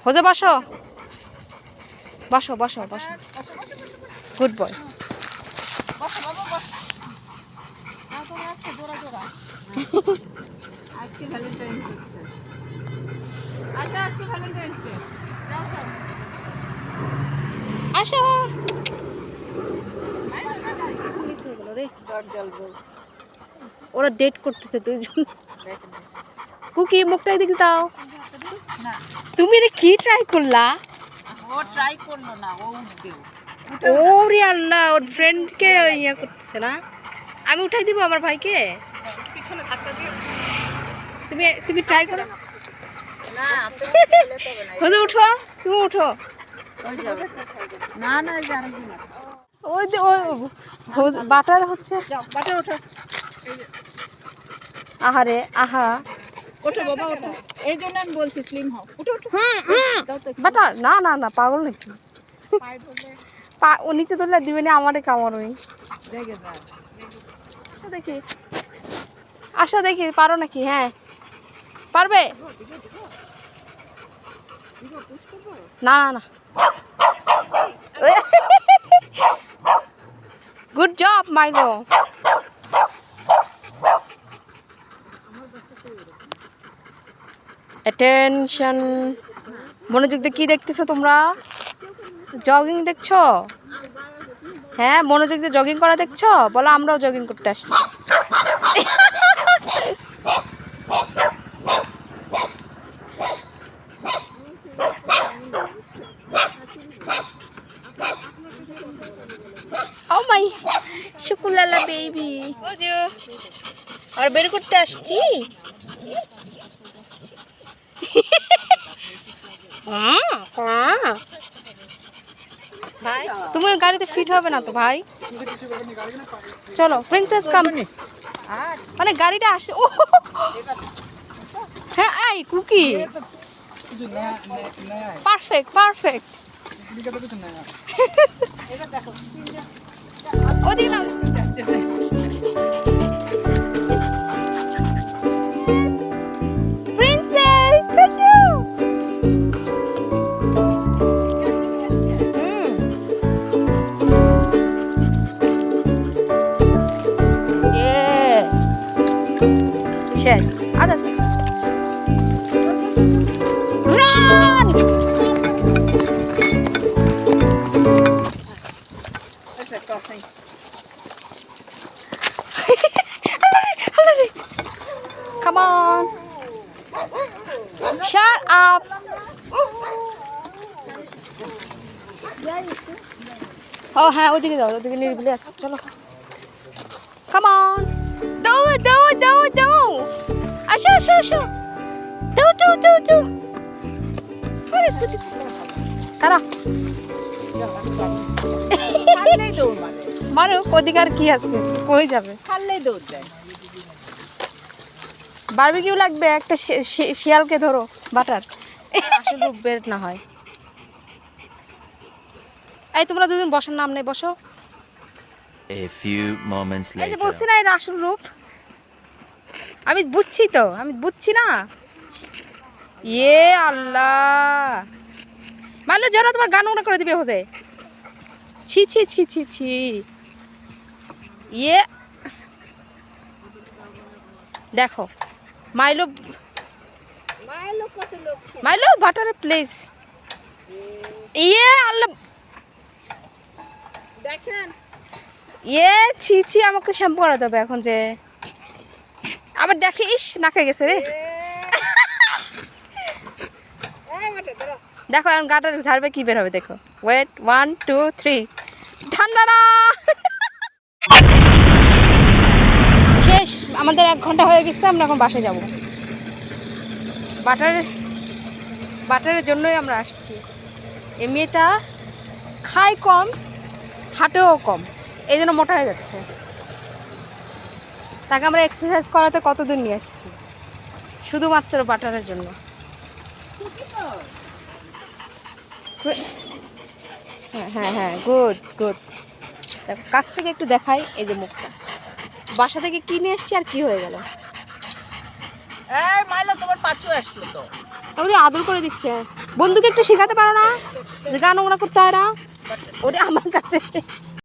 Jose বসো বসো বসো বসো, গুড বয়। আসো ওরা ডেট করতেছে দুইজন। কুকি মুখটা দেখি দাও। তুমি এটা কি ট্রাই করলা? ও ট্রাই করলো না, ও উঠবে। ওরে আল্লাহ, ওর ফ্রেন্ডকে ইয়া করতেছে না। আমি উঠাই দিব আমার ভাইকে। পিছনে ধাক্কা দিও। তুমি তুমি ট্রাই করো না আপনি খেলে তবে না। হোজে উঠো, তুমি উঠো। না না জানো না, ওই যে ওই বাটার হচ্ছে। যাও বাটার ওঠো। আহারে আহা, ওঠো বাবা ওঠো, এই জন্য আমি বলছি স্লিম হও। উঠো উঠো। দাও তো একটু। বাটার না না না, পাগল নাকি? পায়ে ধরলে পা ও নিচে ধরলে দিবে না, আমারে কামড়। ওই লেগে যায়। আসো দেখি, আসো দেখি পারো নাকি। হ্যাঁ পারবে। পুশ করবো। না না না, গুড জব মাইলো। অ্যাটেনশন, মনোযোগ দিয়ে কি দেখতেছো তোমরা? জগিং দেখছো? হ্যাঁ মনোযোগ দিয়ে জগিং করা দেখছো? বলো আমরাও জগিং করতে আসছি। ও মাই শুকুলালা বেবি, আর বের করতে আসছি। ভাই তুমি গাড়িতে ফিট হবে না তো ভাই। চলো প্রিন্সেস কাম। মানে গাড়িটা আসে। ও হ্যাঁ এই কুকি পারফেক্ট পারফেক্ট। ওদিকে না, প্রিন্সেস এসো। শেষ। আচ্ছা run. Come on. Shut up. ও হ্যাঁ ওদিকে যাও, ওদিকে নিরিবিলি আসছে। চলো Come on. দাও দাও দাও দাও, আসো আসো আসো, দাও দাও দাও দাও। আরে কুচি সারা খাললেই দৌড় মারে। মারো, ওদিকে আর কি আছে, কই যাবে? খাললেই দৌড় দেয়। বারবিকিউ লাগবে একটা, শিয়ালকে ধরো বাটার। আসলে বের না হয়। এই তোমরা দুজন বসার নাম নেই, বসো। A few moments এই যে later. বলছি না এর আসল রূপ। আমি বুঝছি তো, আমি বুঝছি না। ইয়ে আল্লাহ, মানলো যেন তোমার গান উনা করে দিবে হোজে। ছি ছি ছি ছি ছি। ইয়ে দেখো মাইলো, মাইলো কত লোক মাইলো বাটার প্লেস। ইয়ে আল্লাহ, দেখেন। ইয়ে ছি ছি, আমাকে শ্যাম্পু করাতে হবে এখন। যে আবার দেখে, ইস নাকে গেছে রে। দেখো এখন গাটা ঝাড়বে, কি বের হবে দেখো। ওয়েট 1 2 3, ঠান্ডা না। শেষ, আমাদের 1 ঘন্টা হয়ে গেছে, আমরা এখন বাসে যাব। বাটারের জন্যই আমরা আসছি। এই মেয়েটা খায় কম, হাঁটেও কম, এই জন্য মোটা হয়ে যাচ্ছে। তাকে আমরা এক্সারসাইজ করাতে কতদূর নিয়ে আসছি, শুধুমাত্র বাটারের জন্য। হ্যাঁ হ্যাঁ হ্যাঁ, গুড গুড। কাছ থেকে একটু দেখাই, এই যে মুখটা। বাসা থেকে কি নিয়ে এসছি আর কি হয়ে গেল। এই মাইলো তোমার পাঁচু আসলো তো। ওরে আদর করে দিচ্ছে। বন্ধুকে একটু শেখাতে পারো না যে গান ওগুলো করতে হয় না? ওটা আমার কাছে এসে